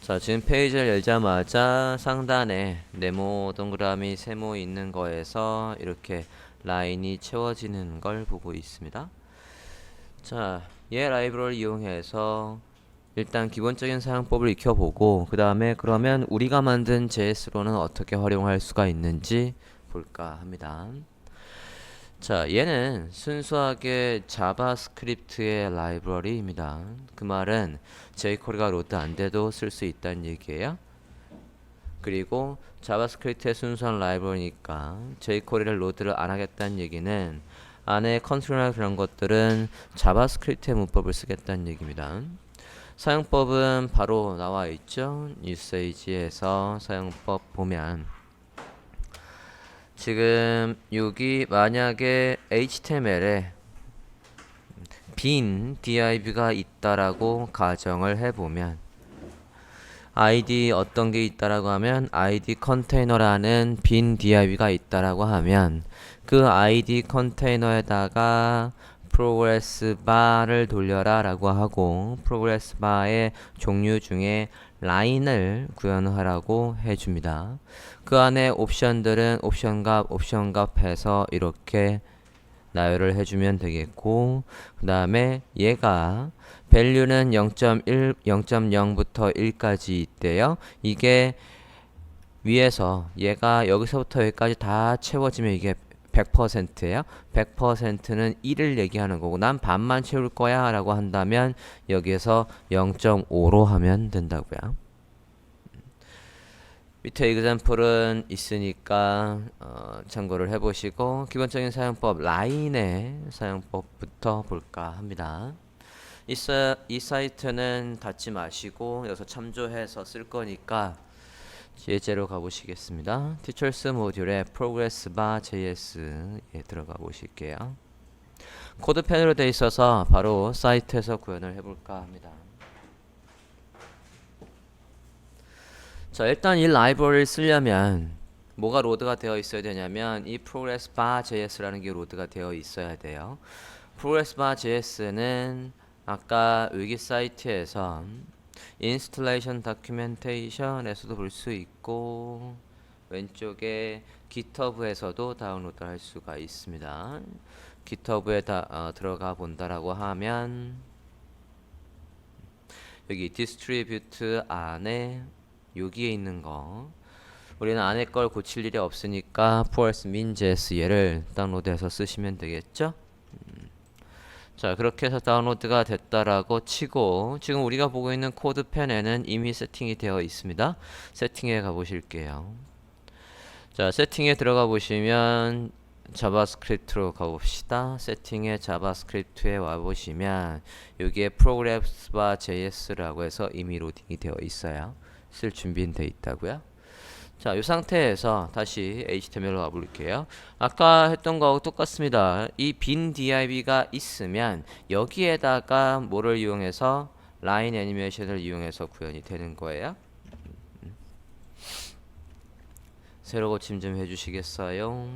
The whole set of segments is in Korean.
자, 지금 페이지를 열자마자 상단에 네모 동그라미 세모 있는 거에서 이렇게 라인이 채워지는 걸 보고 있습니다. 자, 얘 라이브러리 이용해서 일단 기본적인 사용법을 익혀보고 그 다음에 그러면 우리가 만든 JS로는 어떻게 활용할 수가 있는지 볼까 합니다. 자, 얘는 순수하게 자바스크립트의 라이브러리입니다. 그 말은 jQuery가 로드 안 돼도 쓸 수 있다는 얘기예요. 그리고 자바스크립트의 순수한 라이브러리니까 jQuery를 로드를 안 하겠다는 얘기는 안에 컨트롤이나 그런 것들은 자바스크립트의 문법을 쓰겠다는 얘기입니다. 사용법은 바로 나와 있죠. 유세이지에서 사용법 보면 지금 여기 만약에 HTML에 빈 div가 있다라고 가정을 해보면 id 어떤 게 있다라고 하면 id 컨테이너라는 빈 div가 있다라고 하면 그 id 컨테이너에다가 프로그레스 바를 돌려라 라고 하고 프로그레스 바의 종류 중에 라인을 구현하라고 해줍니다. 그 안에 옵션들은 옵션값 해서 이렇게 나열을 해주면 되겠고 그 다음에 얘가 value는 0.1, 0.0부터 1까지 있대요. 이게 위에서 얘가 여기서부터 여기까지 다 채워지면 이게 100%예요. 100%는 1을 얘기하는 거고 난 반만 채울 거야 라고 한다면 여기에서 0.5로 하면 된다고요. 밑에 example은 있으니까 참고를 해보시고 기본적인 사용법 라인의 사용법부터 볼까 합니다. 이 사이트는 닫지 마시고 여기서 참조해서 쓸 거니까 예제로 가보시겠습니다. Teachers 모듈의 Progress Bar JS에 들어가 보실게요. 코드펜으로 되어 있어서 바로 사이트에서 구현을 해볼까 합니다. 자, 일단 이 라이브러리를 쓰려면 뭐가 로드가 되어 있어야 되냐면 이 Progress Bar JS라는 게 로드가 되어 있어야 돼요. Progress Bar JS는 아까 위기 사이트에서 인스톨레이션 다큐멘테이션에서도 볼 수 있고 왼쪽에 GitHub에서도 다운로드 할 수가 있습니다. GitHub에 들어가 본다라고 하면 여기 디스트리뷰트 안에 여기에 있는 거 우리는 안에 걸 고칠 일이 없으니까 force min.js 얘를 다운로드해서 쓰시면 되겠죠? 자, 그렇게 해서 다운로드가 됐다라고 치고 지금 우리가 보고 있는 코드펜에는 이미 세팅이 되어 있습니다. 세팅에 가보실게요. 자, 세팅에 들어가 보시면 자바스크립트로 가봅시다. 세팅에 자바스크립트에 와보시면 여기에 progress.js라고 해서 이미 로딩이 되어 있어요. 쓸 준비는 되어 있다고요. 자, 이 상태에서 다시 HTML로 와볼게요. 아까 했던 거하고 똑같습니다. 이 빈 div가 있으면 여기에다가 뭐를 이용해서 라인 애니메이션을 이용해서 구현이 되는 거예요. 세로 고침 좀 해주시겠어요?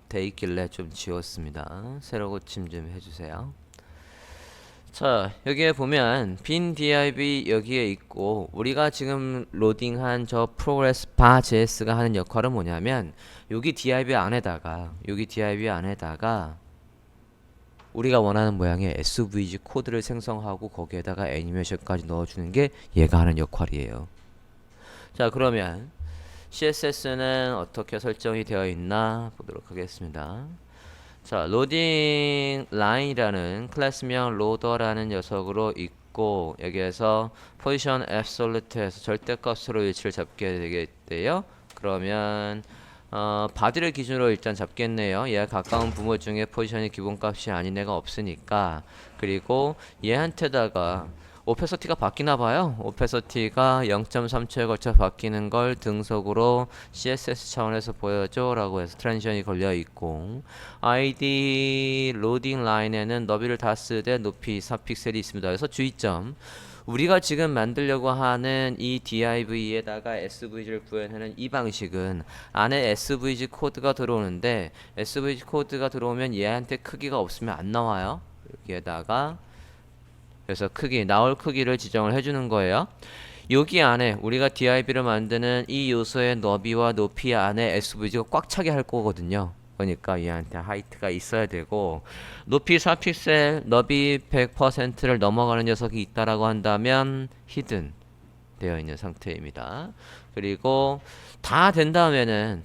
돼 있길래 좀 지웠습니다. 세로 고침 좀 해주세요. 자, 여기에 보면 빈 div 여기에 있고 우리가 지금 로딩한 저 progress bar js가 하는 역할은 뭐냐면 여기 div 안에다가 우리가 원하는 모양의 svg 코드를 생성하고 거기에다가 애니메이션까지 넣어주는 게 얘가 하는 역할이에요. 자, 그러면 CSS는 어떻게 설정이 되어 있나 보도록 하겠습니다. 자, 로딩 라인이라는 클래스명 로더라는 녀석으로 있고 여기에서 포지션 앱솔루트에서 절대값으로 위치를 잡게 되겠대요. 그러면 바디를 기준으로 일단 잡겠네요. 얘가 가까운 부모 중에 포지션이 기본값이 아닌 애가 없으니까. 그리고 얘한테다가 오페서티가 바뀌나 봐요. 오페서티가 0.3초에 걸쳐 바뀌는 걸 등속으로 CSS 차원에서 보여줘 라고 해서 트랜지션이 걸려 있고 id 로딩 라인에는 너비를 다 쓰되 높이 4픽셀이 있습니다. 그래서 주의점 우리가 지금 만들려고 하는 이 div에다가 svg를 구현하는 이 방식은 안에 svg 코드가 들어오는데 svg 코드가 들어오면 얘한테 크기가 없으면 안 나와요. 여기에다가 그래서 크기, 나올 크기를 지정을 해주는 거예요. 여기 안에 우리가 DIB를 만드는 이 요소의 너비와 높이 안에 SVG가 꽉 차게 할 거거든요. 그러니까 얘한테 하이트가 있어야 되고, 높이 4픽셀, 너비 100%를 넘어가는 녀석이 있다라고 한다면 히든 되어 있는 상태입니다. 그리고 다 된다면은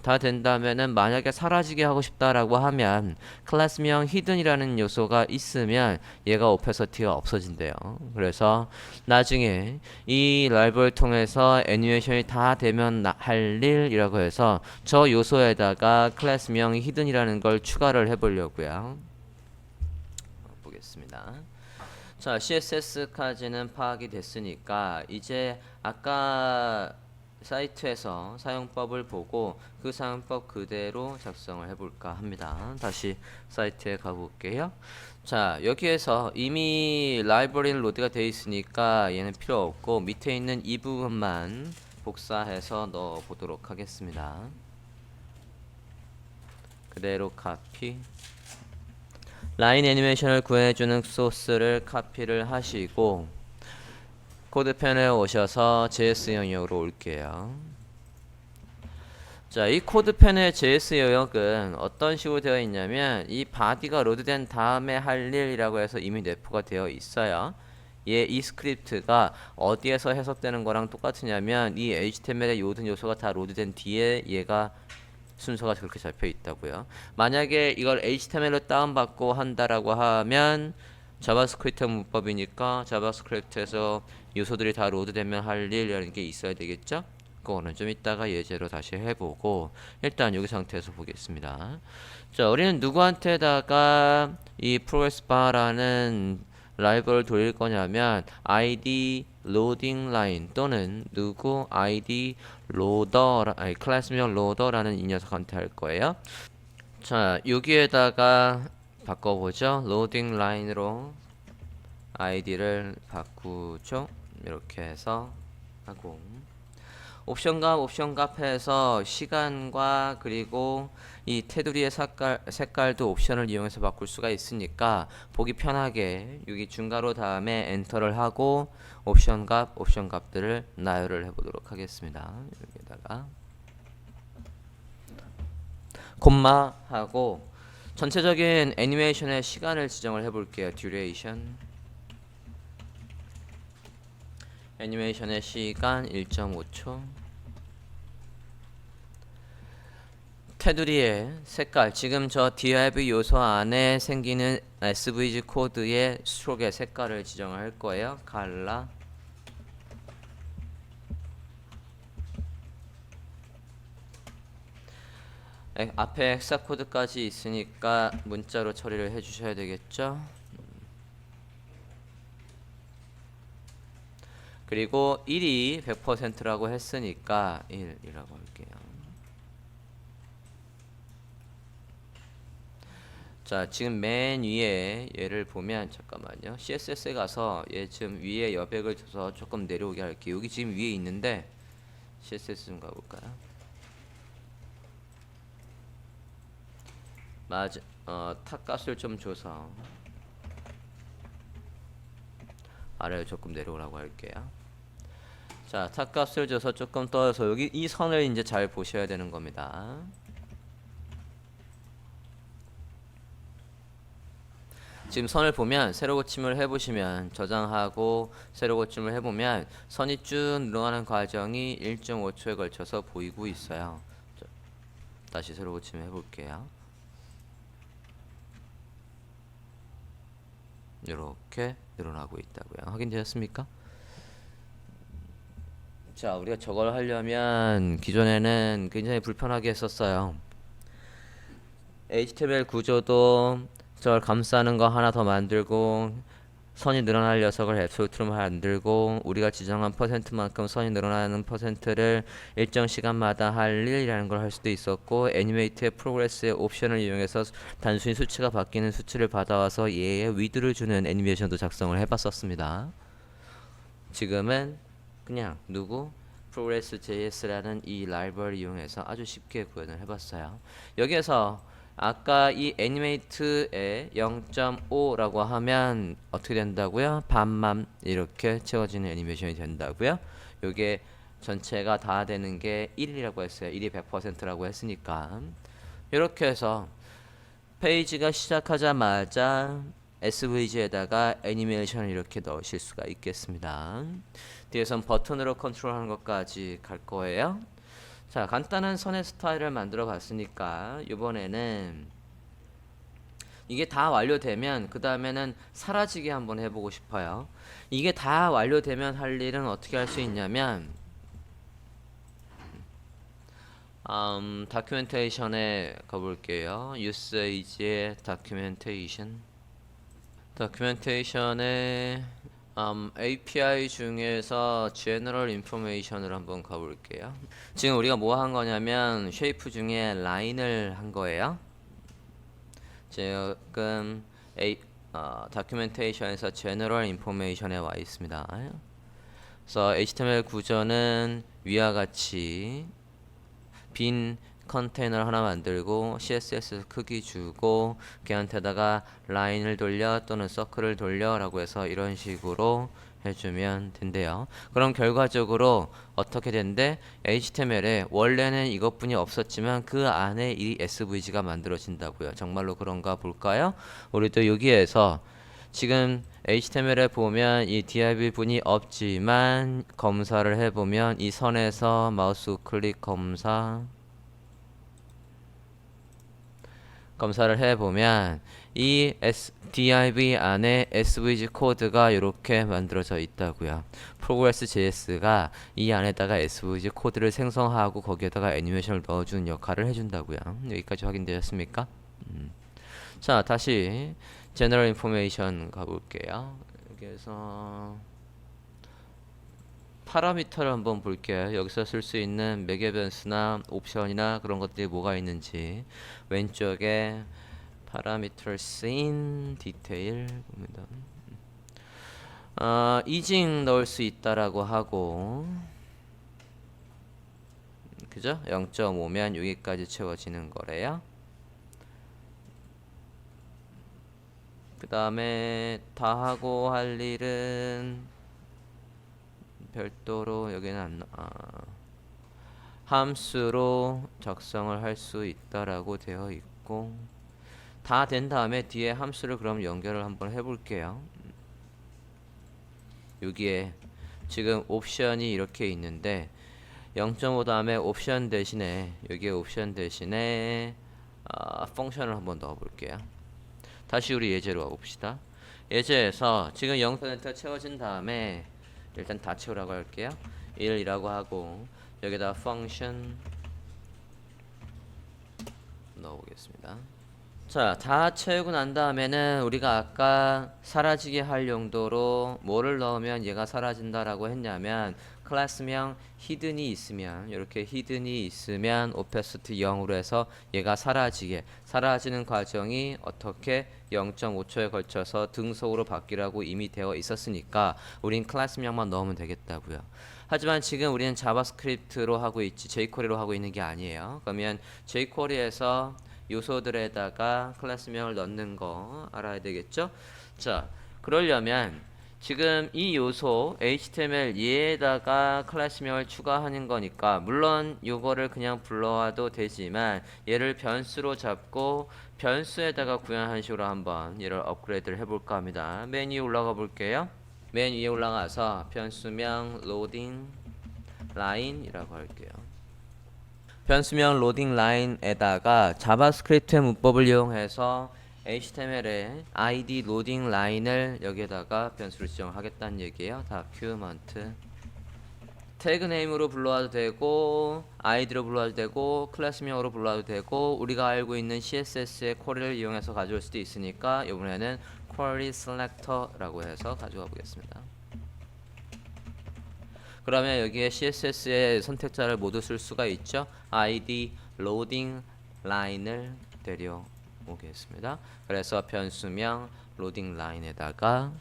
만약에 사라지게 하고 싶다라고 하면 클래스명 히든이라는 요소가 있으면 얘가 오페서티가 없어진대요. 그래서 나중에 이 라이브를 통해서 애니메이션이 다 되면 할 일이라고 해서 저 요소에다가 클래스명 히든이라는 걸 추가를 해보려고요. 보겠습니다. 자, CSS까지는 파악이 됐으니까 이제 아까 사이트에서 사용법을 보고 그 사용법 그대로 작성을 해볼까 합니다. 다시 사이트에 가볼게요. 자, 여기에서 이미 라이브러리 로드가 되어 있으니까 얘는 필요 없고 밑에 있는 이 부분만 복사해서 넣어 보도록 하겠습니다. 그대로 카피, 라인 애니메이션을 구해주는 소스를 카피를 하시고 코드펜에 오셔서 JS 영역으로 올게요. 자, 이 코드펜의 JS 영역은 어떤 식으로 되어 있냐면 이 바디가 로드된 다음에 할 일이라고 해서 이미 내포가 되어 있어요. 이 스크립트가 어디에서 해석되는 거랑 똑같으냐면 이 HTML의 모든 요소가 다 로드된 뒤에 얘가 순서가 그렇게 잡혀 있다고요. 만약에 이걸 HTML로 다운받고 한다라고 하면 자바스크립트 문법이니까 자바스크립트에서 요소들이 다 로드되면 할 일이라는 게 있어야 되겠죠? 그거는 좀 이따가 예제로 다시 해보고 일단 여기 상태에서 보겠습니다. 자, 우리는 누구한테다가 이 progress bar라는 라이브를 돌릴 거냐면 id loading line 또는 누구 id loader, 아니 클래스명 loader라는 이 녀석한테 할 거예요. 자, 여기에다가 바꿔보죠. loading line으로 id를 바꾸죠. 이렇게 해서 하고 옵션 값에서 시간과 그리고 이 테두리의 색깔도 옵션을 이용해서 바꿀 수가 있으니까 보기 편하게 여기 중괄호 다음에 엔터를 하고 옵션 값들을 나열을 해보도록 하겠습니다. 여기다가 콤마 하고 전체적인 애니메이션의 시간을 지정을 해볼게요. duration 애니메이션의 시간 1.5초 테두리의 색깔 지금 저 div 요소 안에 생기는 svg 코드의 스트로크의 색깔을 지정을 할 거예요. 갈라 앞에 헥사 코드까지 있으니까 문자로 처리를 해 주셔야 되겠죠. 그리고 1이 100%라고 했으니까 1이라고 할게요. 자, 지금 맨 위에 얘를 보면 잠깐만요. CSS에 가서 얘 지금 위에 여백을 줘서 조금 내려오게 할게요. 여기 지금 위에 있는데 CSS 좀 가볼까요? 맞아. 탑값을 좀 줘서 아래로 조금 내려오라고 할게요. 자, 탑값을 줘서 조금 떠서 여기 이 선을 이제 잘 보셔야 되는 겁니다. 지금 선을 보면 세로 고침을 해보시면 저장하고 세로 고침을 해보면 선이 쭉 늘어나는 과정이 1.5초에 걸쳐서 보이고 있어요. 자, 다시 세로 고침을 해볼게요. 이렇게 늘어나고 있다고요. 확인되셨습니까? 자, 우리가 저걸 하려면 기존에는 굉장히 불편하게 했었어요. HTML 구조도 저걸 감싸는 거 하나 더 만들고 선이 늘어날 녀석을 앱솔루트로 만들고 우리가 지정한 퍼센트만큼 선이 늘어나는 퍼센트를 일정 시간마다 할 일이라는 걸 할 수도 있었고 애니메이트의 프로그레스의 옵션을 이용해서 단순히 수치가 바뀌는 수치를 받아와서 얘의 위드를 주는 애니메이션도 작성을 해봤었습니다. 지금은 그냥 progress.js라는 이 라이브러리 이용해서 아주 쉽게 구현을 해봤어요. 여기에서 아까 이 애니메이트에 0.5라고 하면 어떻게 된다고요? 반만 이렇게 채워지는 애니메이션이 된다고요. 요게 전체가 다 되는 게 1이라고 했어요. 1이 100%라고 했으니까 이렇게 해서 페이지가 시작하자마자 SVG에다가 애니메이션을 이렇게 넣으실 수가 있겠습니다. 뒤에선 버튼으로 컨트롤하는 것까지 갈 거예요. 자, 간단한 선의 스타일을 만들어 봤으니까 이번에는 이게 다 완료되면 그 다음에는 사라지게 한번 해보고 싶어요. 이게 다 완료되면 할 일은 어떻게 할 수 있냐면 다큐멘테이션에 가볼게요. 유세이지의 다큐멘테이션에 API 중에서 General Information을 한번 가볼게요. 지금 우리가 뭐 한 거냐면 쉐이프 중에 라인을 한 거예요. 지금 다큐멘테이션에서 General Information에 와 있습니다. 그래서 HTML 구조는 위와 같이 빈 컨테이너를 하나 만들고 CSS 크기 주고 걔한테다가 라인을 돌려 또는 서클을 돌려 라고 해서 이런 식으로 해주면 된대요. 그럼 결과적으로 어떻게 된대? HTML에 원래는 이것뿐이 없었지만 그 안에 이 SVG가 만들어진다고요. 정말로 그런가 볼까요? 우리도 여기에서 지금 HTML에 보면 이 div 분이 없지만 검사를 해보면 이 선에서 마우스 클릭 검사를 해보면 이 div 안에 svg 코드가 이렇게 만들어져 있다고요. progress.js가 이 안에다가 svg 코드를 생성하고 거기에다가 애니메이션을 넣어주는 역할을 해준다고요. 여기까지 확인되셨습니까? 자, 다시 General Information 가볼게요. 여기에서 파라미터를 한번 볼게요. 여기서 쓸 수 있는 매개 변수나 옵션이나 그런 것들이 뭐가 있는지 왼쪽에 parameters in detail 봅니다. 이징 넣을 수 있다라고 하고 그죠? 0.5면 여기까지 채워지는 거래요. 그 다음에 다 하고 할 일은 별도로 여기는 함수로 작성을 할 수 있다라고 되어 있고 다 된 다음에 뒤에 함수를 그럼 연결을 한번 해볼게요. 여기에 지금 옵션이 이렇게 있는데 0.5 다음에 옵션 대신에 여기에 옵션 대신에 펑션을 한번 넣어 볼게요. 다시 우리 예제로 와봅시다. 예제에서 지금 0% 채워진 다음에 일단 다 채우라고 할게요. 1이라고 하고 여기다 펑션 넣어보겠습니다. 자, 다 채우고 난 다음에는 우리가 아까 사라지게 할 용도로 뭐를 넣으면 얘가 사라진다라고 했냐면 클래스명 히든이 있으면 이렇게 히든이 있으면 오페스트 0으로 해서 얘가 사라지는 과정이 어떻게 0.5초에 걸쳐서 등속으로 바뀌라고 이미 되어 있었으니까 우린 클래스명만 넣으면 되겠다고요. 하지만 지금 우리는 자바스크립트로 하고 있지 jQuery로 하고 있는 게 아니에요. 그러면 jQuery에서 요소들에다가 클래스명을 넣는 거 알아야 되겠죠? 자, 그러려면 지금 이 요소 HTML 얘에다가 클래스명을 추가하는 거니까 물론 요거를 그냥 불러와도 되지만 얘를 변수로 잡고 변수에다가 구현하는 식으로 한번 얘를 업그레이드를 해볼까 합니다. 맨 위에 올라가 볼게요. 맨 위에 올라가서 변수명 loading line이라고 할게요. 변수명 로딩 라인에다가 자바스크립트의 문법을 이용해서 HTML의 ID 로딩 라인을 여기에다가 변수를 지정하겠다는 얘기예요. 다큐먼트 태그 네임으로 불러와도 되고 id로 불러와도 되고 클래스명으로 불러와도 되고 우리가 알고 있는 CSS의 쿼리를 이용해서 가져올 수도 있으니까 이번에는 query selector라고 해서 가져와 보겠습니다. 그러면 여기에 CSS의 선택자를 모두 쓸 수가 있죠. ID loading line을 데려오겠습니다. 그래서 변수명 loading line에다가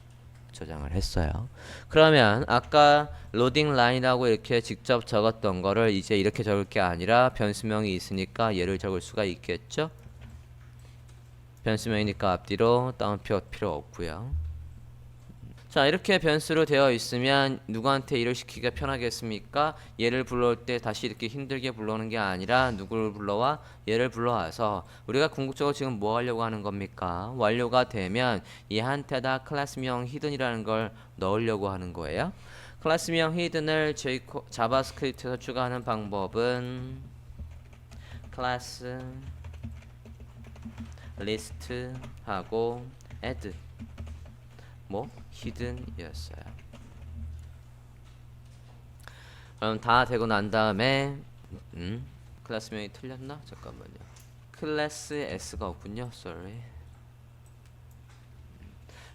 저장을 했어요. 그러면 아까 loading line이라고 이렇게 직접 적었던 거를 이제 이렇게 적을 게 아니라 변수명이 있으니까 얘를 적을 수가 있겠죠. 변수명이니까 앞뒤로 따옴표 필요 없고요. 자, 이렇게 변수로 되어 있으면 누구한테 일을 시키기가 편하겠습니까? 얘를 불러올 때 다시 이렇게 힘들게 불러오는 게 아니라 누구를 불러와? 얘를 불러와서 우리가 궁극적으로 지금 뭐 하려고 하는 겁니까? 완료가 되면 얘한테다 클래스명 히든이라는 걸 넣으려고 하는 거예요. 클래스명 히든을 자바스크립트에서 추가하는 방법은 클래스 리스트하고 add 히든이었어요. 그럼 다 되고 난 다음에 클래스명이 틀렸나? 잠깐만요. 클래스 S가 없군요. sorry.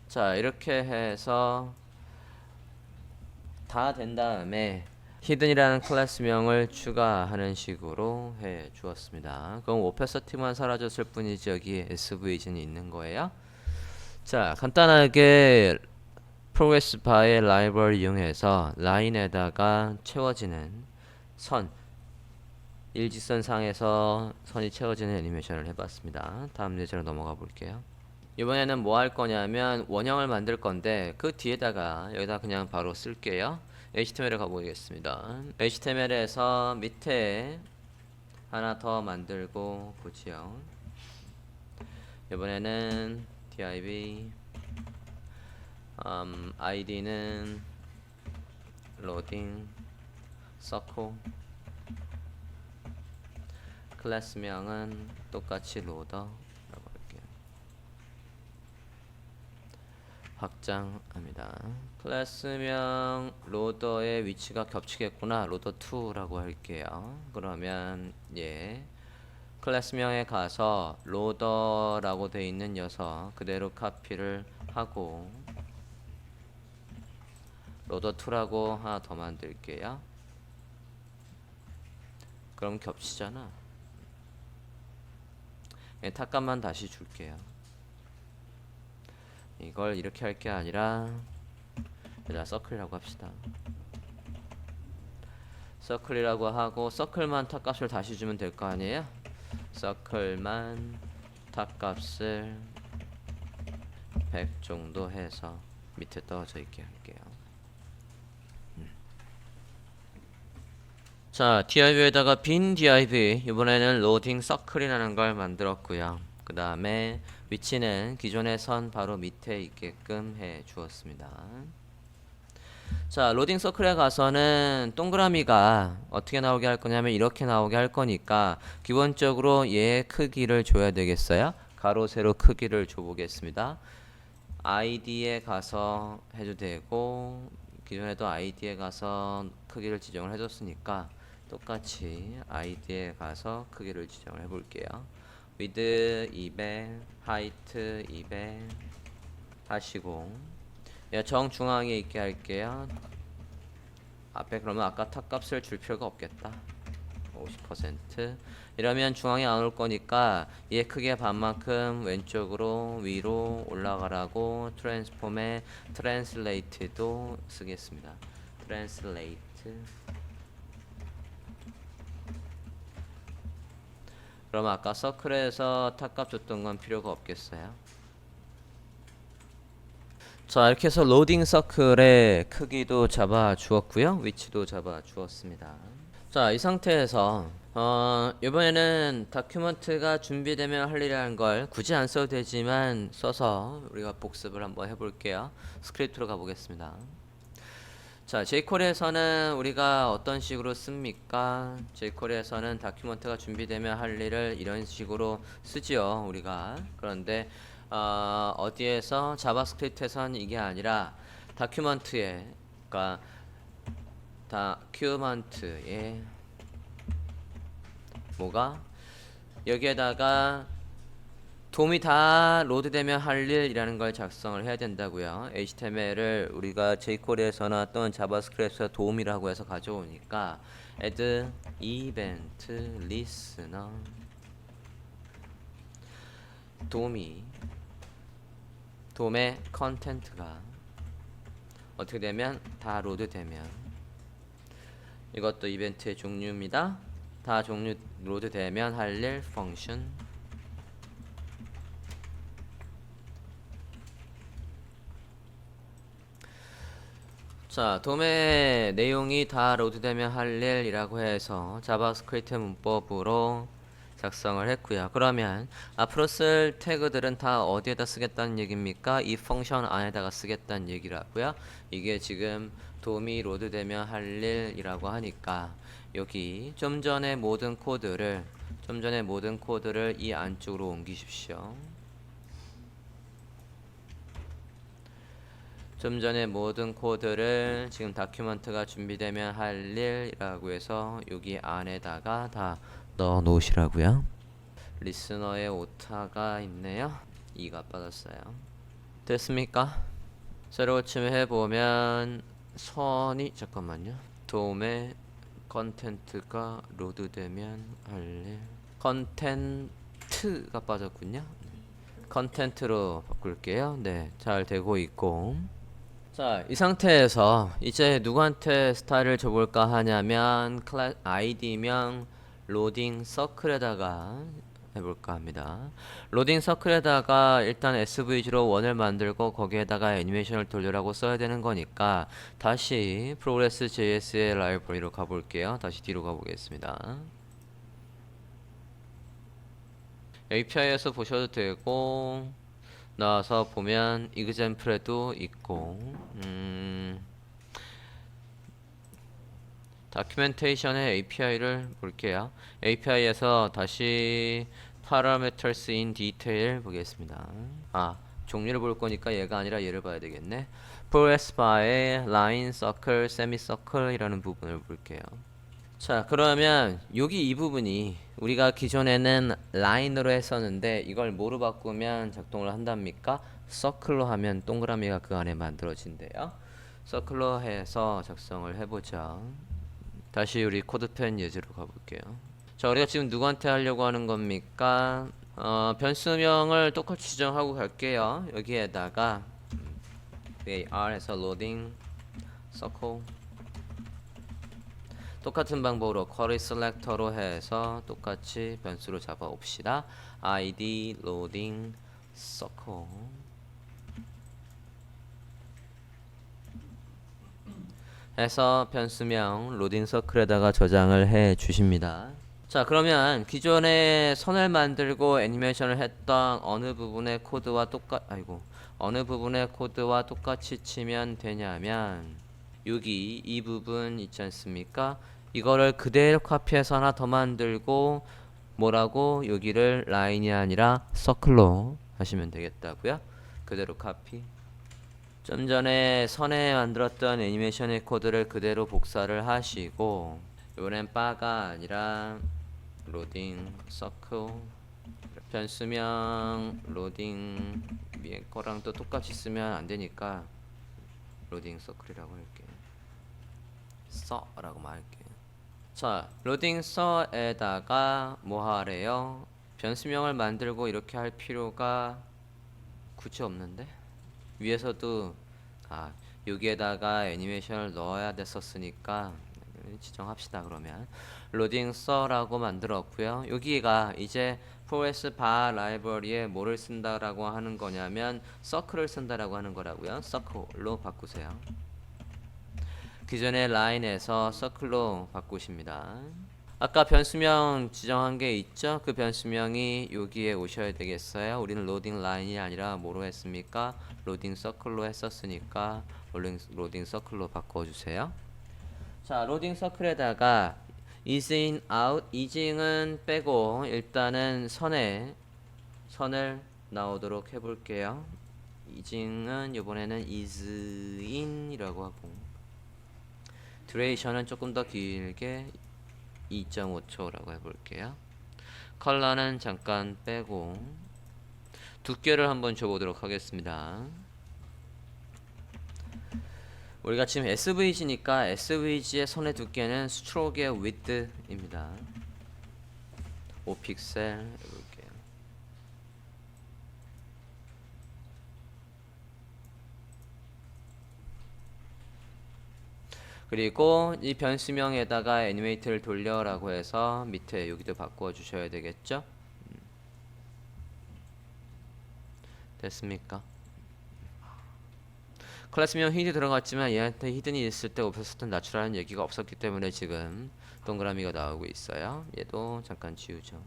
자, 이렇게 해서 다 된 다음에 히든이라는 클래스명을 추가하는 식으로 해 주었습니다. 그럼 오페서티만 사라졌을 뿐이지 여기 SVG는 있는 거예요. 자, 간단하게 프로그레스 바의 라이벌 이용해서 라인에다가 채워지는 선, 일직선상에서 선이 채워지는 애니메이션을 해봤습니다. 다음 예제로 넘어가 볼게요. 이번에는 뭐 할 거냐면 원형을 만들 건데 그 뒤에다가 여기다 그냥 바로 쓸게요. HTML에 가보겠습니다. HTML에서 밑에 하나 더 만들고 보지요. 이번에는 div id는 loading circle 클래스명은 똑같이 loader 라고 할게요. 확장합니다. 클래스명 loader의 위치가 겹치겠구나. loader2라고 할게요. 그러면 클래스명에 가서 loader라고 되어 있는 녀석 그대로 카피를 하고 loader2라고 하나 더 만들게요. 그럼 겹치잖아. 탁값만 다시 줄게요. 이걸 이렇게 할 게 아니라 여기다 서클이라고 합시다. 서클이라고 하고 서클만 탁값을 다시 주면 될 거 아니에요? 서클만 탁값을 100 정도 해서 밑에 떨어져 있게 할게요. 자, div에다가 빈 div 이번에는 로딩 서클이라는 걸 만들었고요. 그 다음에 위치는 기존의 선 바로 밑에 있게끔 해 주었습니다. 자, 로딩 서클에 가서는 동그라미가 어떻게 나오게 할 거냐면 이렇게 나오게 할 거니까 기본적으로 얘의 크기를 줘야 되겠어요. 가로 세로 크기를 줘 보겠습니다. id에 가서 해도 되고 기존에도 id에 가서 크기를 지정을 해줬으니까 똑같이 id에 가서 크기를 지정을 해볼게요. width 200, height 200 하시고 정중앙에 있게 할게요. 앞에 그러면 아까 탑값을 줄 필요가 없겠다. 50% 이러면 중앙에 안 올 거니까 얘 크기의 반만큼 왼쪽으로 위로 올라가라고 트랜스폼에 트랜슬레이트도 쓰겠습니다. 트랜슬레이트 그럼 아까 서클에서 탑값 줬던 건 필요가 없겠어요. 자, 이렇게 해서 로딩 서클의 크기도 잡아 주었고요. 위치도 잡아 주었습니다. 자, 이 상태에서 이번에는 다큐멘트가 준비되면 할 일이라는 걸 굳이 안 써도 되지만 써서 우리가 복습을 한번 해볼게요. 스크립트로 가보겠습니다. 자, jQuery에서는 우리가 어떤 식으로 씁니까? jQuery에서는 다큐멘트가 준비되면 할 일을 이런 식으로 쓰지요, 우리가. 그런데 어디에서 자바스크립트에서는 이게 아니라 다큐멘트에, 그러니까 다큐멘트에 뭐가 여기에다가 돔이 다 로드되면 할 일이라는 걸 작성을 해야 된다고요. HTML을 우리가 jQuery에서나 또는 자바스크립트에서 돔이라고 해서 가져오니까 add event listener 돔의 컨텐트가 어떻게 되면 다 로드되면 이것도 이벤트의 종류입니다. 다 로드되면 할 일 펑션 자, 돔의 내용이 다 로드되면 할 일이라고 해서 자바스크립트 문법으로 작성을 했고요. 그러면 앞으로 쓸 태그들은 다 어디에다 쓰겠다는 얘기입니까? 이 펑션 안에다가 쓰겠다는 얘기라고요. 이게 지금 돔이 로드되면 할 일이라고 하니까 여기 좀 전에 모든 코드를 이 안쪽으로 옮기십시오. 좀 전에 모든 코드를 지금 다큐멘트가 준비되면 할 일이라고 해서 여기 안에다가 다 넣어 놓으시라고요. 리스너의 오타가 있네요. 2가 빠졌어요. 됐습니까? 새로 고침해 보면 선이 잠깐만요. 돔의 컨텐트가 로드되면 할 일. 컨텐트가 빠졌군요. 컨텐트로 바꿀게요. 네, 잘 되고 있고. 자, 이 상태에서 이제 누구한테 스타일을 줘볼까 하냐면 클래스 아이디명 로딩 서클에다가 해볼까 합니다. 로딩 서클에다가 일단 SVG로 원을 만들고 거기에다가 애니메이션을 돌려라고 써야 되는 거니까 다시 Progress.js의 라이브러리로 가볼게요. 다시 뒤로 가보겠습니다. API에서 보셔도 되고 나와서 보면 example에도 있고 다큐멘테이션의 API를 볼게요. API에서 다시 parameters in detail 보겠습니다. 종류를 볼 거니까 얘가 아니라 얘를 봐야 되겠네. progress by line, circle, semicircle 이라는 부분을 볼게요. 자, 그러면 여기 이 부분이 우리가 기존에는 라인으로 했었는데 이걸 뭐로 바꾸면 작동을 한답니까? 서클로 하면 동그라미가 그 안에 만들어진대요. 서클로 해서 작성을 해보자. 다시 우리 코드펜 예제로 가볼게요. 자, 우리가 지금 누구한테 하려고 하는 겁니까? 변수명을 똑같이 지정하고 갈게요. 여기에다가 var에서 loading circle 똑같은 방법으로 query selector로 해서 똑같이 변수로 잡아 옵시다. id loading circle 해서 변수명 로딩 서클에다가 저장을 해 주십니다. 자, 그러면 기존에 선을 만들고 애니메이션을 했던 어느 부분의 코드와 똑같이 치면 되냐면 여기 이 부분 있지 않습니까? 이거를 그대로 카피해서 하나 더 만들고 뭐라고 여기를 라인이 아니라 서클로 하시면 되겠다고요. 그대로 카피. 좀 전에 선에 만들었던 애니메이션의 코드를 그대로 복사를 하시고 이번엔 바가 아니라 로딩 서클 변수명 로딩 위에 거랑 또 똑같이 쓰면 안 되니까 로딩 서클이라고 할게요. 써라고 말할게요. 자, 로딩 써에다가 뭐 하래요? 변수명을 만들고 이렇게 할 필요가 굳이 없는데 위에서도 여기에다가 애니메이션을 넣어야 됐었으니까 지정합시다. 그러면 로딩 써라고 만들었고요. 여기가 이제 progress bar 라이브러리에 뭐를 쓴다라고 하는 거냐면 서클을 쓴다라고 하는 거라고요. 서클로 바꾸세요. 기존의 라인에서 서클로 바꾸십니다. 아까 변수명 지정한 게 있죠? 그 변수명이 여기에 오셔야 되겠어요. 우리는 로딩 라인이 아니라 뭐로 했습니까? 로딩 서클로 했었으니까 로딩 서클로 바꿔주세요. 자, 로딩 서클에다가 is in, out, ising은 빼고 일단은 선을 나오도록 해볼게요. ising은 이번에는 is in이라고 하고 duration은 조금 더 길게 2.5초라고 해볼게요. 컬러는 잠깐 빼고 두께를 한번 줘보도록 하겠습니다. 우리가 지금 SVG니까 SVG의 선의 두께는 스트로크의 width입니다. 5픽셀 해볼게요. 그리고 이 변수명에다가 애니메이트를 돌려라고 해서 밑에 여기도 바꿔 주셔야 되겠죠? 됐습니까? 클래스명 히드 들어갔지만 얘한테 히든이 있을 때 오프셋은 낮추라는 얘기가 없었기 때문에 지금 동그라미가 나오고 있어요. 얘도 잠깐 지우죠.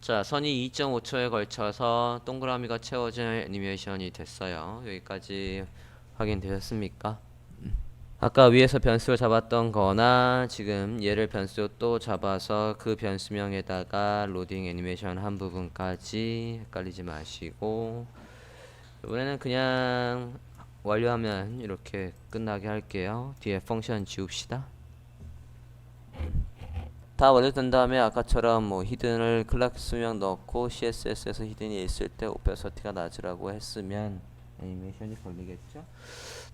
자, 선이 2.5초에 걸쳐서 동그라미가 채워진 애니메이션이 됐어요. 여기까지 확인되셨습니까? 아까 위에서 변수를 잡았던 거나 지금 얘를 변수로 또 잡아서 그 변수명에다가 로딩 애니메이션 한 부분까지 헷갈리지 마시고, 이번에는 그냥 완료하면 이렇게 끝나게 할게요. 뒤에 펑션 지웁시다. 다 완료된 다음에 아까처럼 뭐 히든을 클래스명 넣고 CSS에서 히든이 있을 때 오페서티가 낮으라고 했으면 애니메이션이 걸리겠죠?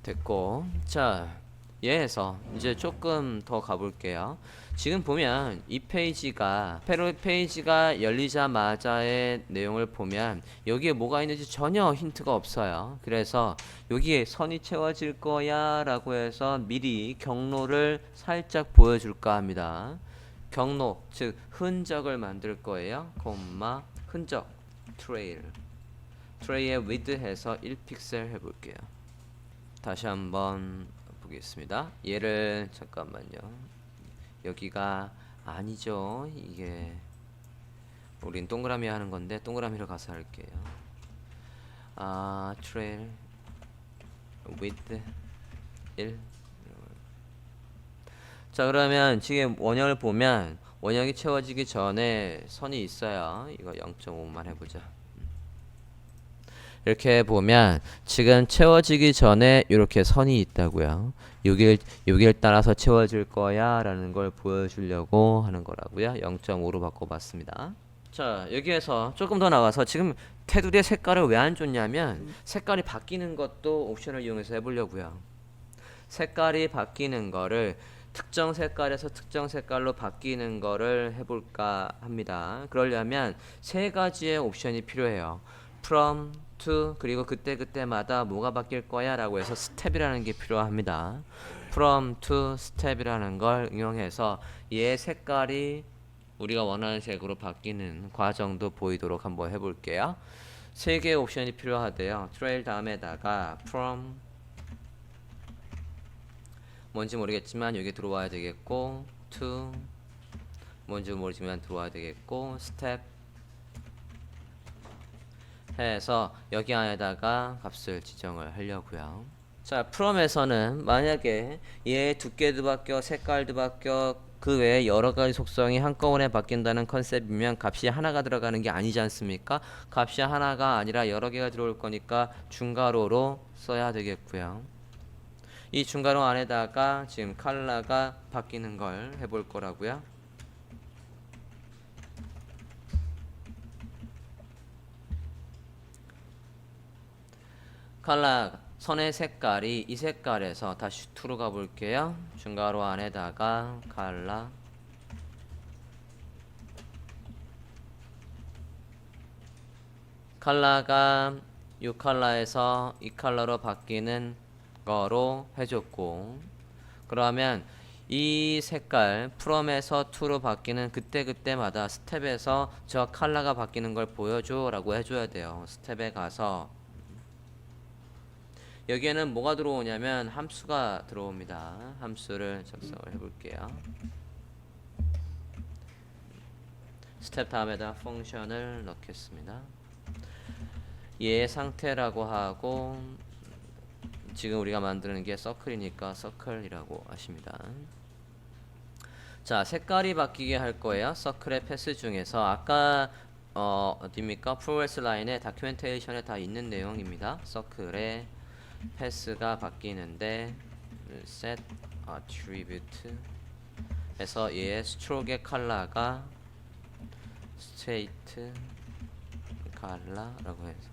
됐고, 자, 얘에서 이제 조금 더 가볼게요. 지금 보면 이 페이지가 열리자마자의 내용을 보면 여기에 뭐가 있는지 전혀 힌트가 없어요. 그래서 여기에 선이 채워질 거야 라고 해서 미리 경로를 살짝 보여줄까 합니다. 경로, 즉 흔적을 만들 거예요. 콤마 흔적 트레이의 width 해서 1픽셀 해볼게요. 다시 한번 보겠습니다. 얘를 잠깐만요. 여기가 아니죠. 이게 우린 동그라미 하는 건데 동그라미로 가서 할게요. 트레일 width 1. 자, 그러면 지금 원형을 보면 원형이 채워지기 전에 선이 있어요. 이거 0.5만 해보자. 이렇게 보면 지금 채워지기 전에 이렇게 선이 있다고요. 여길 따라서 채워질 거야 라는 걸 보여주려고 하는 거라고요. 0.5로 바꿔봤습니다. 자, 여기에서 조금 더 나가서 지금 테두리의 색깔을 왜 안 줬냐면 색깔이 바뀌는 것도 옵션을 이용해서 해보려고요. 색깔이 바뀌는 거를 특정 색깔에서 특정 색깔로 바뀌는 거를 해볼까 합니다. 그러려면 세 가지의 옵션이 필요해요. from, to, 그리고 그때마다 뭐가 바뀔 거야 라고 해서 스텝이라는 게 필요합니다. from, to, step이라는 걸 응용해서 얘 색깔이 우리가 원하는 색으로 바뀌는 과정도 보이도록 한번 해볼게요. 세 개의 옵션이 필요하대요. trail 다음에다가 from, 뭔지 모르겠지만 여기 들어와야 되겠고, to, 뭔지 모르지만 들어와야 되겠고, step 해서 여기 안에다가 값을 지정을 하려고요. 자, from에서는 만약에 얘 두께도 바뀌어 색깔도 바뀌어 그 외에 여러 가지 속성이 한꺼번에 바뀐다는 컨셉이면 값이 하나가 들어가는 게 아니지 않습니까? 값이 하나가 아니라 여러 개가 들어올 거니까 중괄호로 써야 되겠고요. 이 중괄호 안에다가 지금 컬러가 바뀌는 걸 해볼 거라고요. 컬러 선의 색깔이 이 색깔에서 다시 투로 가볼게요. 중괄호 안에다가 컬러가 이 컬러에서 이 컬러로 바뀌는 거로 해줬고, 그러면 이 색깔 from에서 to로 바뀌는 그때마다 스텝에서 저 컬러가 바뀌는 걸 보여줘 라고 해줘야 돼요. 스텝에 가서 여기에는 뭐가 들어오냐면 함수가 들어옵니다. 함수를 작성을 해볼게요. 스텝 다음에다 펑션을 넣겠습니다. 얘 상태라고 하고, 지금 우리가 만드는 게 서클이니까 서클이라고 하십니다. 자, 색깔이 바뀌게 할 거예요. 서클의 패스 중에서 아까 어디입니까? 프로그레스 라인에 다큐멘테이션에 다 있는 내용입니다. 서클의 패스가 바뀌는데 set attribute 해서 얘의 스트로크의 컬러가 state 컬러라고 해서,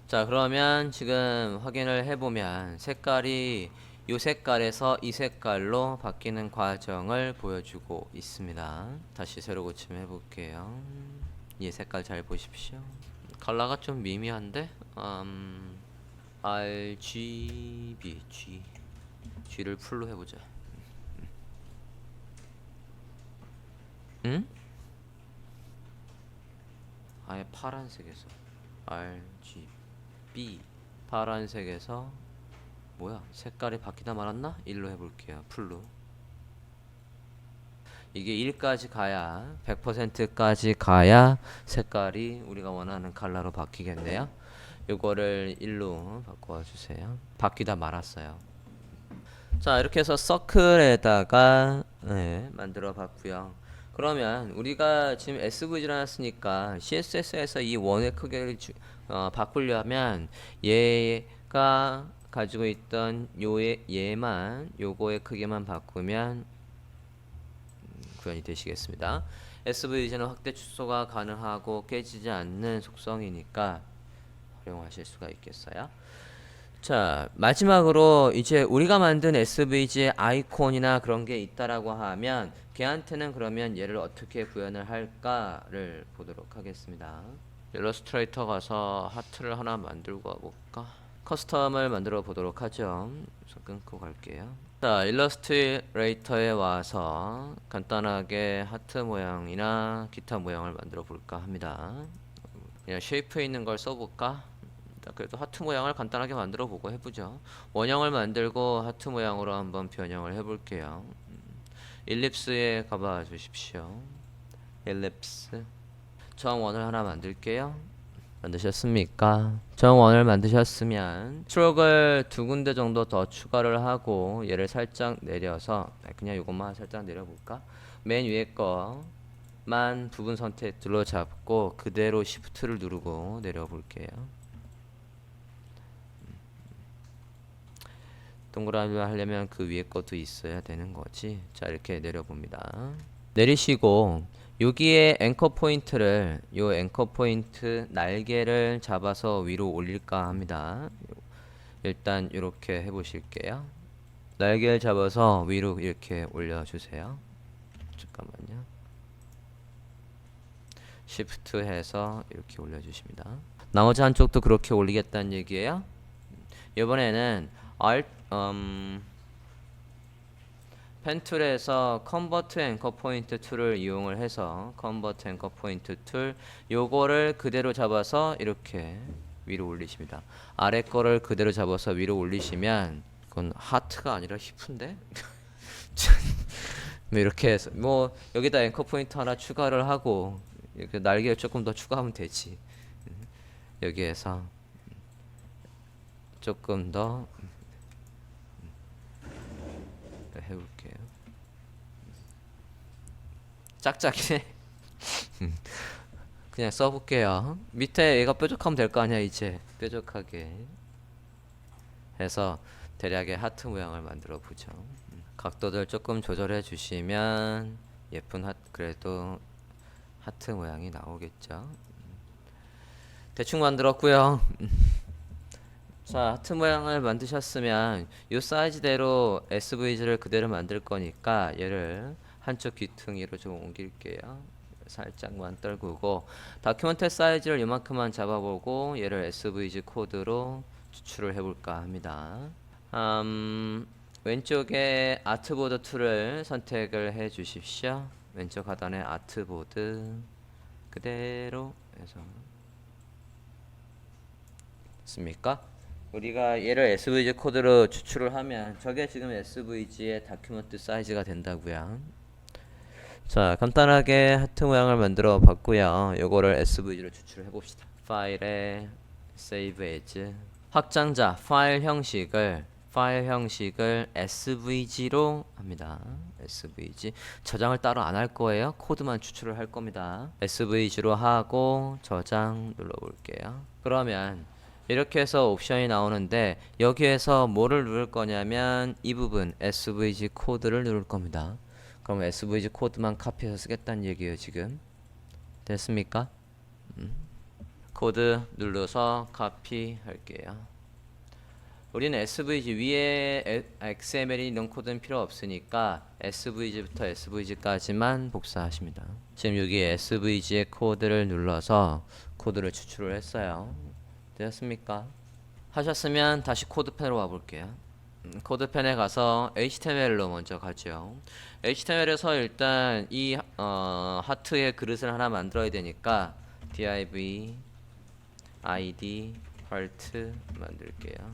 자, 그러면 지금 확인을 해보면 색깔이 이 색깔에서 이 색깔로 바뀌는 과정을 보여주고 있습니다. 다시 새로 고침 해볼게요. 이 색깔 잘 보십시오. 컬러가 좀 미미한데 RGB G를 풀로 해보자. 아예 파란색에서 RGB 파란색에서 뭐야 색깔이 바뀌다 말았나? 1로 해볼게요. 풀로. 이게 1까지 가야 100%까지 가야 색깔이 우리가 원하는 컬러로 바뀌겠네요. 요거를 1로 바꿔주세요. 바뀌다 말았어요. 자 이렇게 해서 서클에다가 만들어 봤고요. 그러면 우리가 지금 SVG를 해놨으니까 CSS에서 이 원의 크기를 바꾸려면 얘가 가지고 있던 얘만 요거의 크기만 바꾸면 구현이 되시겠습니다. SVG는 확대 축소가 가능하고 깨지지 않는 속성이니까 활용하실 수가 있겠어요. 자 마지막으로 이제 우리가 만든 SVG의 아이콘이나 그런 게 있다라고 하면 걔한테는 그러면 얘를 어떻게 구현을 할까를 보도록 하겠습니다. 일러스트레이터 가서 하트를 하나 만들고 와볼까? 커스텀을 만들어 보도록 하죠. 그래서 끊고 갈게요. 자 일러스트레이터에 와서 간단하게 하트 모양이나 기타 모양을 만들어 볼까 합니다. 그냥 쉐이프에 있는 걸 써볼까? 그래도 하트 모양을 간단하게 만들어 보고 해보죠. 원형을 만들고 하트 모양으로 한번 변형을 해볼게요. 일립스에 가봐 주십시오. 일립스 정원을 하나 만들게요. 만드셨습니까? 정원을 만드셨으면 스트로크를 2군데 정도 더 추가를 하고 얘를 살짝 내려서 그냥 이것만 살짝 내려볼까? 맨 위에 거만 부분 선택 눌러 잡고 그대로 Shift를 누르고 내려볼게요. 동그라미 하려면 그 위에 것도 있어야 되는 거지. 자 이렇게 내려봅니다. 내리시고 여기에 앵커 포인트를 요 앵커 포인트 날개를 잡아서 위로 올릴까 합니다. 일단 이렇게 해보실게요. 날개를 잡아서 위로 이렇게 올려주세요. 잠깐만요. Shift 해서 이렇게 올려주십니다. 나머지 한쪽도 그렇게 올리겠다는 얘기예요. 이번에는 펜 툴에서 컨버트 앵커 포인트 툴을 이용을 해서 컨버트 앵커 포인트 툴 요거를 그대로 잡아서 이렇게 위로 올리십니다. 아래 거를 그대로 잡아서 위로 올리시면 그건 하트가 아니라 히프인데? 이렇게 해서 뭐 여기다 앵커 포인트 하나 추가를 하고 이렇게 날개를 조금 더 추가하면 되지. 여기에서 조금 더 해볼게요. 짝짝이네. 그냥 써볼게요. 밑에 얘가 뾰족하면 될 거 아니야. 이제 뾰족하게 해서 대략의 하트 모양을 만들어 보죠. 각도들 조금 조절해 주시면 예쁜 그래도 하트 모양이 나오겠죠. 대충 만들었고요. 자 하트 모양을 만드셨으면 이 사이즈대로 SVG를 그대로 만들 거니까 얘를 한쪽 귀퉁이로 좀 옮길게요. 살짝만 떨구고 다큐멘트 사이즈를 이만큼만 잡아보고 얘를 SVG 코드로 추출을 해볼까 합니다. 왼쪽에 아트보드 툴을 선택을 해 주십시오. 왼쪽 하단에 아트보드 그대로 해서 습니까? 우리가 얘를 SVG 코드로 추출을 하면 저게 지금 SVG의 다큐멘트 사이즈가 된다고요. 자 간단하게 하트 모양을 만들어 봤고요. 요거를 SVG로 추출해 봅시다. 파일에 Save As 확장자 파일 형식을 SVG로 합니다. SVG 저장을 따로 안 할 거예요. 코드만 추출을 할 겁니다. SVG로 하고 저장 눌러 볼게요. 그러면 이렇게 해서 옵션이 나오는데 여기에서 뭐를 누를 거냐면 이 부분 SVG 코드를 누를 겁니다. 그럼 SVG 코드만 카피해서 쓰겠다는 얘기예요. 지금 됐습니까? 코드 눌러서 카피 할게요. 우리는 SVG 위에 XML이 있는 코드는 필요 없으니까 SVG부터 SVG까지만 복사하십니다. 지금 여기 SVG의 코드를 눌러서 코드를 추출을 했어요. 되었습니까? 하셨으면 다시 코드펜으로 와볼게요. 코드펜에 가서 HTML로 먼저 가죠. HTML에서 일단 이 하트의 그릇을 하나 만들어야 되니까 div id heart 만들게요.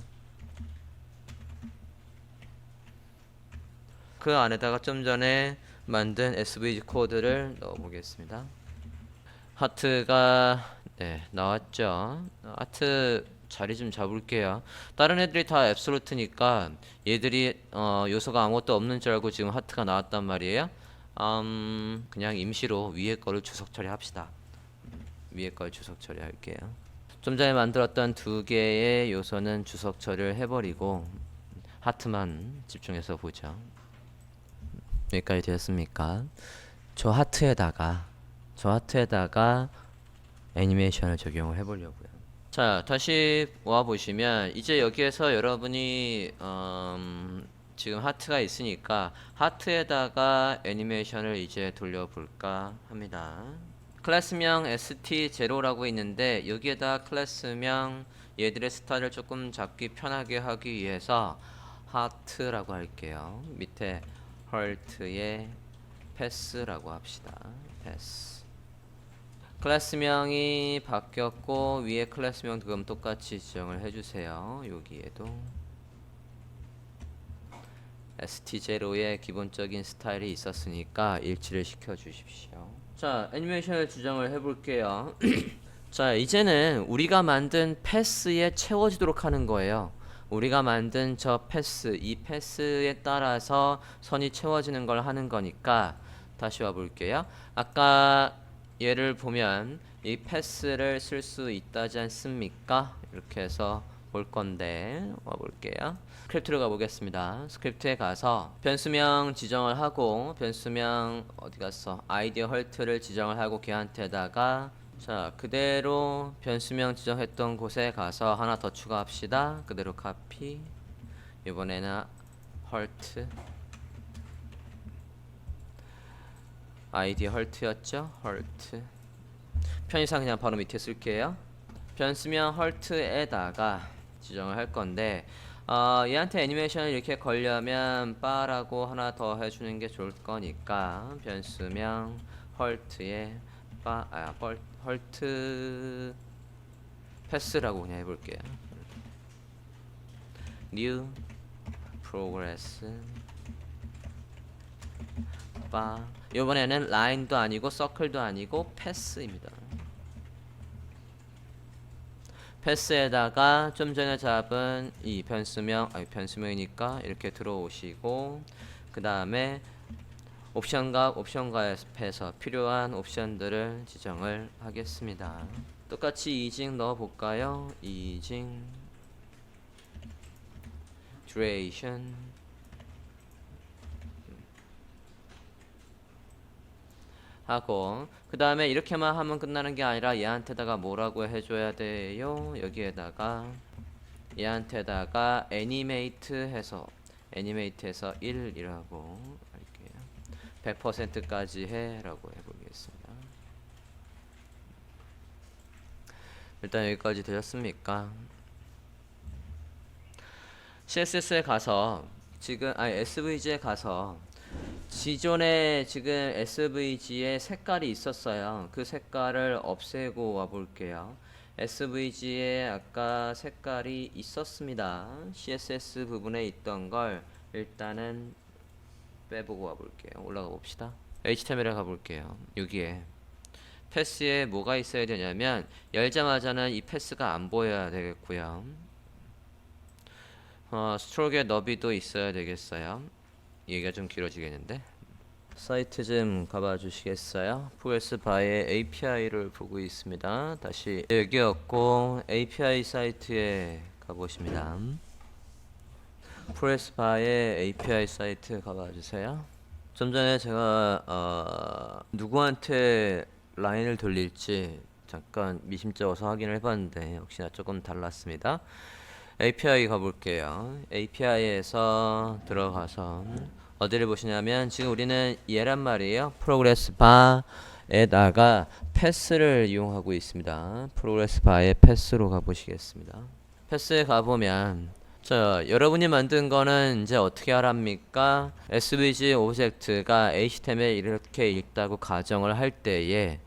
그 안에다가 좀 전에 만든 svg 코드를 넣어 보겠습니다. 하트가 네, 나왔죠. 하트 자리 좀 잡을게요. 다른 애들이 다 앱솔루트니까 얘들이 요소가 아무것도 없는 줄 알고 지금 하트가 나왔단 말이에요. 그냥 임시로 위에 거를 주석 처리합시다. 위에 걸 주석 처리할게요. 좀 전에 만들었던 두 개의 요소는 주석 처리를 해버리고 하트만 집중해서 보죠. 여기까지 되었습니까? 저 하트에다가 애니메이션을 적용을 해보려고요. 자, 다시 와 보시면 이제 여기에서 여러분이 지금 하트가 있으니까 하트에다가 애니메이션을 이제 돌려볼까 합니다. 클래스명 st0라고 있는데 여기에다 클래스명 얘들의 스타일을 조금 잡기 편하게 하기 위해서 하트라고 할게요. 밑에 heart의 패스라고 합시다. 패스. 클래스명이 바뀌었고 위에 클래스명 그럼 똑같이 지정을 해주세요. 여기에도 st0의 기본적인 스타일이 있었으니까 일치를 시켜 주십시오. 자, 애니메이션을 지정을 해볼게요. 자, 이제는 우리가 만든 패스에 채워지도록 하는 거예요. 우리가 만든 저 패스, 이 패스에 따라서 선이 채워지는 걸 하는 거니까 다시 와볼게요. 아까 얘를 보면 이 패스를 쓸 수 있다지 않습니까? 이렇게 해서 볼 건데 와볼게요. 스크립트로 가보겠습니다. 스크립트에 가서 변수명 지정을 하고 변수명 어디 갔어? 아이디 헐트를 지정을 하고 걔한테다가 자 그대로 변수명 지정했던 곳에 가서 하나 더 추가합시다. 그대로 카피. 이번에는 헐트 아이디 헐트였죠? 헐트 편의상 그냥 바로 밑에 쓸게요. 변수명 헐트에다가 지정을 할 건데 얘한테 애니메이션을 이렇게 걸려면 바라고 하나 더 해주는 게 좋을 거니까 변수명 헐트에 헐트 패스라고 그냥 해볼게요. new progress 바 이번에는 라인도 아니고 서클도 아니고 패스입니다. 패스에다가 좀 전에 잡은 이 변수명이니까 이렇게 들어오시고 그 다음에 옵션갑에서 필요한 옵션들을 지정을 하겠습니다. 똑같이 이징 넣어 볼까요? 이징 duration 하고 그 다음에 이렇게만 하면 끝나는 게 아니라 얘한테다가 뭐라고 해줘야 돼요? 여기에다가 얘한테다가 애니메이트 해서 1이라고 할게요. 100%까지 해 라고 해보겠습니다. 일단 여기까지 되셨습니까? CSS에 가서 지금 SVG에 가서 기존에 지금 SVG에 색깔이 있었어요. 그 색깔을 없애고 와볼게요. SVG에 아까 색깔이 있었습니다. CSS 부분에 있던 걸 일단은 빼보고 와볼게요. 올라가 봅시다. HTML에 가볼게요. 여기에 패스에 뭐가 있어야 되냐면 열자마자는 이 패스가 안 보여야 되겠고요. 스트로크의 너비도 있어야 되겠어요. 얘기가 좀 길어지겠는데 사이트 좀 가봐 주시겠어요? 프로그레스바의 API를 보고 있습니다. 다시 여기였고 API 사이트에 가보십니다. 프로그레스바의 API 사이트 가봐 주세요. 좀 전에 제가 누구한테 라인을 돌릴지 잠깐 미심쩍어서 확인을 해봤는데 역시나 조금 달랐습니다. API 가볼게요. API에서 들어가서 어디를 보시냐면 지금 우리는 얘란 말이에요. 프로그레스 바에다가 패스를 이용하고 있습니다. 프로그레스 바의 패스로 가보시겠습니다. 패스에 가보면 자 여러분이 만든 거는 이제 어떻게 하랍니까? SVG 오브젝트가 HTML 이렇게 읽다고 가정을 할 때에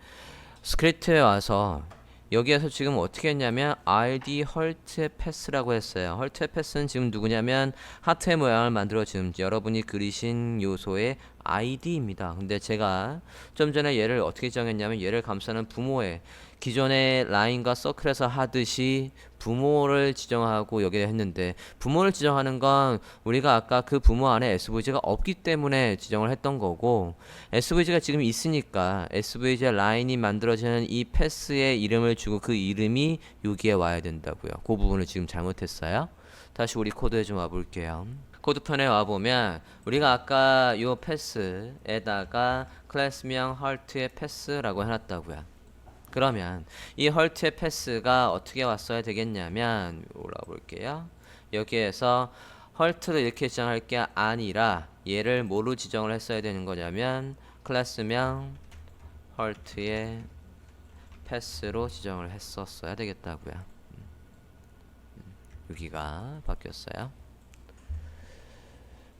스크립트에 와서 여기에서 지금 어떻게 했냐면 id 헐트의 패스라고 했어요. 헐트의 패스는 지금 누구냐면 하트의 모양을 만들어 지금 여러분이 그리신 요소의 id입니다. 근데 제가 좀 전에 얘를 어떻게 정했냐면 얘를 감싸는 부모의 기존의 라인과 서클에서 하듯이 부모를 지정하고 여기에 했는데, 부모를 지정하는 건 우리가 아까 그 부모 안에 SVG가 없기 때문에 지정을 했던 거고, SVG가 지금 있으니까 SVG 라인이 만들어지는 이 패스의 이름을 주고 그 이름이 여기에 와야 된다고요. 그 부분을 지금 잘못했어요. 다시 우리 코드에 좀 와볼게요. 코드편에 와보면 우리가 아까 요 패스에다가 클래스명 헐트의 패스라고 해놨다고요. 그러면 이 헐트의 패스가 어떻게 왔어야 되겠냐면, 올라와 볼게요. 여기에서 헐트를 이렇게 지정할 게 아니라 얘를 뭐로 지정을 했어야 되는 거냐면 클래스명 헐트의 패스로 지정을 했었어야 되겠다고요. 여기가 바뀌었어요.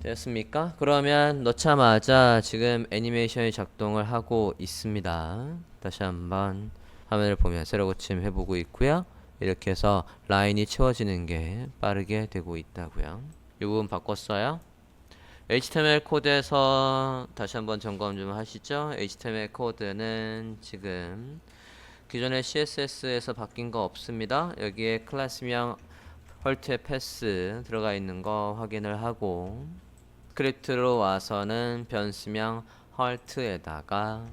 됐습니까? 그러면 넣자마자 지금 애니메이션이 작동을 하고 있습니다. 다시 한번 화면을 보면 새로 고침 해보고 있고요. 이렇게 해서 라인이 채워지는 게 빠르게 되고 있다고요. 이 부분 바꿨어요. HTML 코드에서 다시 한번 점검 좀 하시죠. HTML 코드는 지금 기존의 CSS에서 바뀐 거 없습니다. 여기에 클래스명 헐트의 패스 들어가 있는 거 확인을 하고, 스크립트로 와서는 변수명 헐트에다가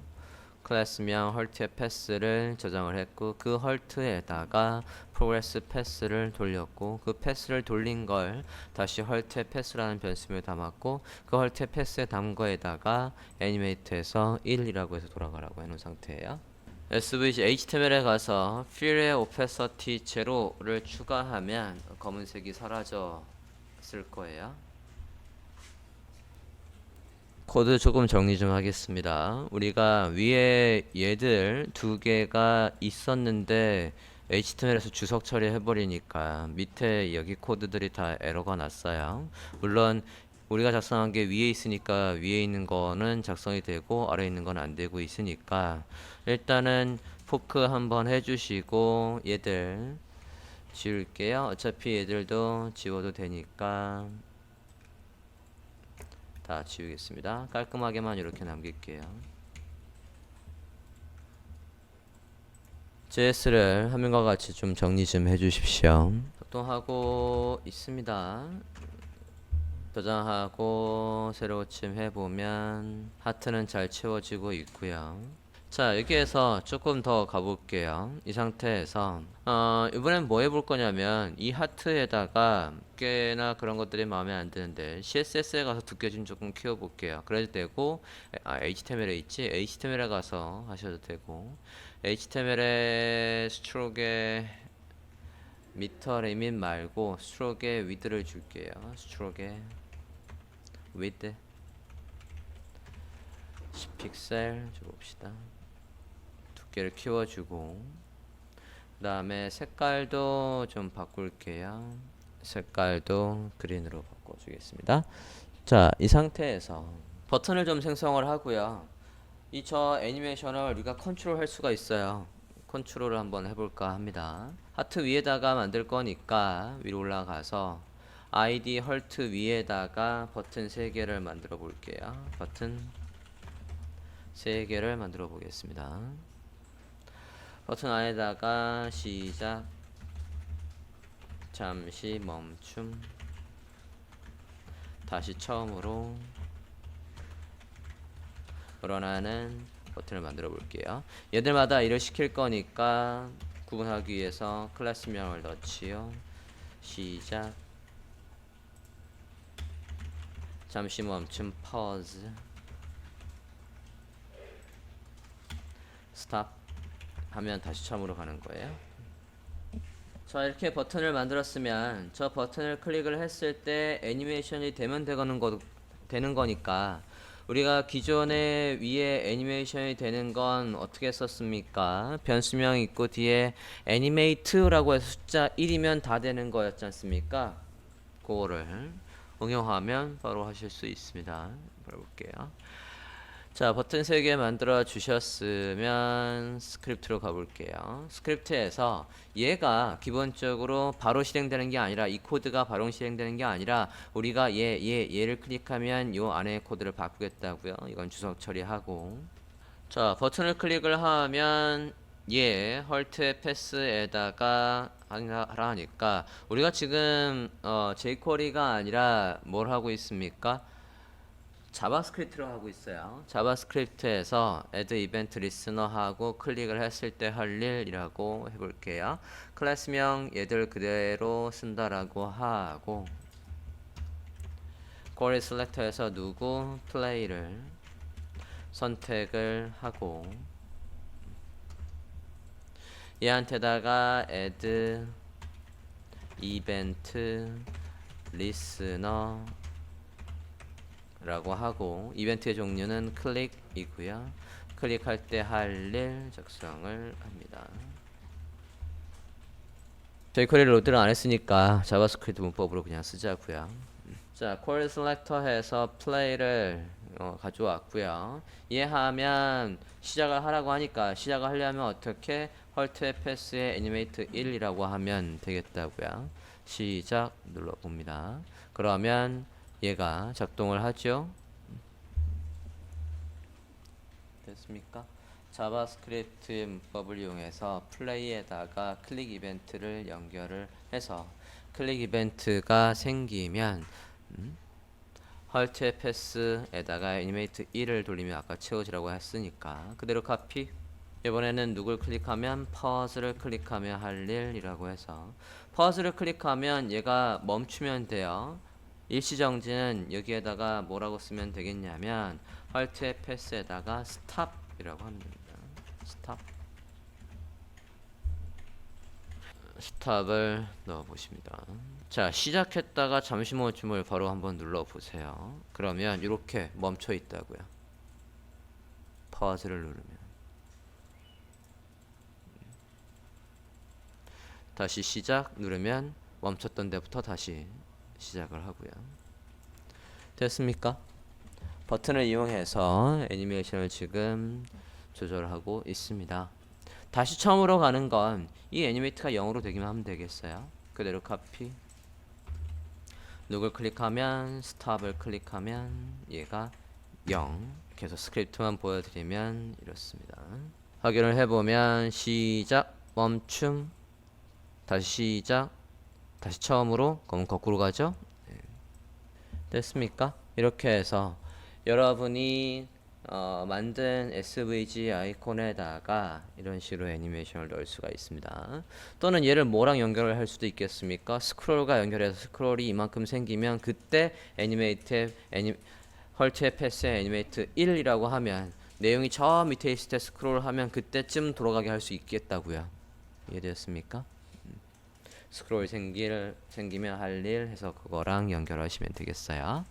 클래스명 헐트의 패스를 저장을 했고, 그 헐트에다가 프로그레스 패스를 돌렸고, 그 패스를 돌린 걸 다시 헐트의 패스라는 변수명에 담았고, 그 헐트의 패스에 담은 거에다가 애니메이트에서 1이라고 해서 돌아가라고 해놓은 상태예요. SVG HTML에 가서 fill의 opacity 제로를 추가하면 검은색이 사라졌을 거예요. 코드 조금 정리 좀 하겠습니다. 우리가 위에 얘들 두 개가 있었는데 HTML에서 주석 처리해버리니까 밑에 여기 코드들이 다 에러가 났어요. 물론 우리가 작성한 게 위에 있으니까 위에 있는 거는 작성이 되고 아래에 있는 건 안 되고 있으니까 일단은 포크 한번 해주시고 얘들 지울게요. 어차피 얘들도 지워도 되니까 다 지우겠습니다. 깔끔하게만 이렇게 남길게요. JS를 화면과 같이 좀 정리 좀 해주십시오. 작동하고 있습니다. 저장하고 새로 고침 해보면 하트는 잘 채워지고 있고요. 자, 여기에서 조금 더 가볼게요. 이 상태에서 이번엔 뭐 해볼 거냐면 이 하트에다가 두께나 그런 것들이 마음에 안 드는데 CSS에 가서 두께 좀 조금 키워볼게요. 그래도 되고, HTML에 있지? HTML에 가서 하셔도 되고, HTML에 스트로크에 미터 리밋 말고 스트로크에 위드를 줄게요. 스트로크에 위드 10픽셀 줘봅시다. 두께를 키워주고, 그 다음에 색깔도 좀 바꿀게요. 색깔도 그린으로 바꿔주겠습니다. 자, 이 상태에서 버튼을 좀 생성을 하고요. 이 저 애니메이션을 우리가 컨트롤 할 수가 있어요. 컨트롤을 한번 해볼까 합니다. 하트 위에다가 만들 거니까 위로 올라가서 ID 헐트 위에다가 버튼 3개를 만들어 볼게요. 버튼 3개를 만들어 보겠습니다. 버튼 안에다가 시작, 잠시 멈춤, 다시 처음으로 일어나는 버튼을 만들어 볼게요. 얘들마다 일을 시킬 거니까 구분하기 위해서 클래스명을 넣지요. 시작, 잠시 멈춤, pause, stop 하면 다시 처음으로 가는 거예요. 자, 이렇게 버튼을 만들었으면 저 버튼을 클릭을 했을 때 애니메이션이 되는 거니까 우리가 기존에 위에 애니메이션이 되는 건 어떻게 했었습니까? 변수명 있고 뒤에 애니메이트라고 해서 숫자 1이면 다 되는 거였지 않습니까? 그거를 응용하면 바로 하실 수 있습니다. 볼게요. 자, 버튼 3개 만들어 주셨으면 스크립트로 가볼게요. 스크립트에서 얘가 기본적으로 바로 실행되는 게 아니라 이 코드가 바로 실행되는 게 아니라 우리가 얘를 클릭하면 요 안에 코드를 바꾸겠다고요. 이건 주석 처리하고 자, 버튼을 클릭을 하면 헐트의 패스에다가 하라 하니까 우리가 지금 jQuery가 아니라 뭘 하고 있습니까? 자바스크립트로 하고 있어요. 자바스크립트에서 add event listener하고 클릭을 했을 때 할 일이라고 해볼게요. 클래스명 얘들 그대로 쓴다라고 하고 query selector에서 누구 play를 선택을 하고 얘한테다가 add event listener 라고 하고 이벤트의 종류는 클릭이고요. 클릭할 때 할 일 작성을 합니다. jQuery 로드를 안 했으니까 자바스크립트 문법으로 그냥 쓰자고요. 자, query selector 해서 play를 가져왔고요. 이해하면 시작을 하라고 하니까 시작을 하려면 어떻게 헐트의 패스에 애니메이트 1이라고 하면 되겠다고요. 시작 눌러봅니다. 그러면 얘가 작동을 하죠. 됐습니까? 자바스크립트 문법을 이용해서 플레이에다가 클릭 이벤트를 연결을 해서 클릭 이벤트가 생기면 헐트의 패스에다가 애니메이트 1을 돌리면 아까 채워지라고 했으니까 그대로 카피. 이번에는 누굴 클릭하면 퍼즐을 클릭하면 할 일이라고 해서 퍼즐을 클릭하면 얘가 멈추면 돼요. 일시정지는 여기에다가 뭐라고 쓰면 되겠냐면 헐트의 패스에다가 스탑이라고 합니다. 스탑을 넣어 보십니다. 자, 시작했다가 잠시 멈춤을 바로 한번 눌러 보세요. 그러면 이렇게 멈춰 있다고요. 퍼즐을 누르면 다시 시작 누르면 멈췄던 데부터 다시 시작을 하고요. 됐습니까? 버튼을 이용해서 애니메이션을 지금 조절하고 있습니다. 다시 처음으로 가는 건 이 애니메이트가 0으로 되기만 하면 되겠어요. 그대로 카피. 누굴 클릭하면 스탑을 클릭하면 얘가 0. 계속 스크립트만 보여드리면 이렇습니다. 확인을 해보면 시작 멈춤 다시 시작 다시 처음으로 그럼 거꾸로 가죠. 네. 됐습니까? 이렇게 해서 여러분이 만든 SVG 아이콘에다가 이런 식으로 애니메이션을 넣을 수가 있습니다. 또는 얘를 뭐랑 연결을 할 수도 있겠습니까? 스크롤과 연결해서 스크롤이 이만큼 생기면 그때 헐트의 패스에 애니메이트 1이라고 하면 내용이 저 밑에 있을 때 스크롤하면 그때쯤 돌아가게 할 수 있겠다고요. 이해되었습니까? 스크롤 생기면 할 일 해서 그거랑 연결하시면 되겠어요.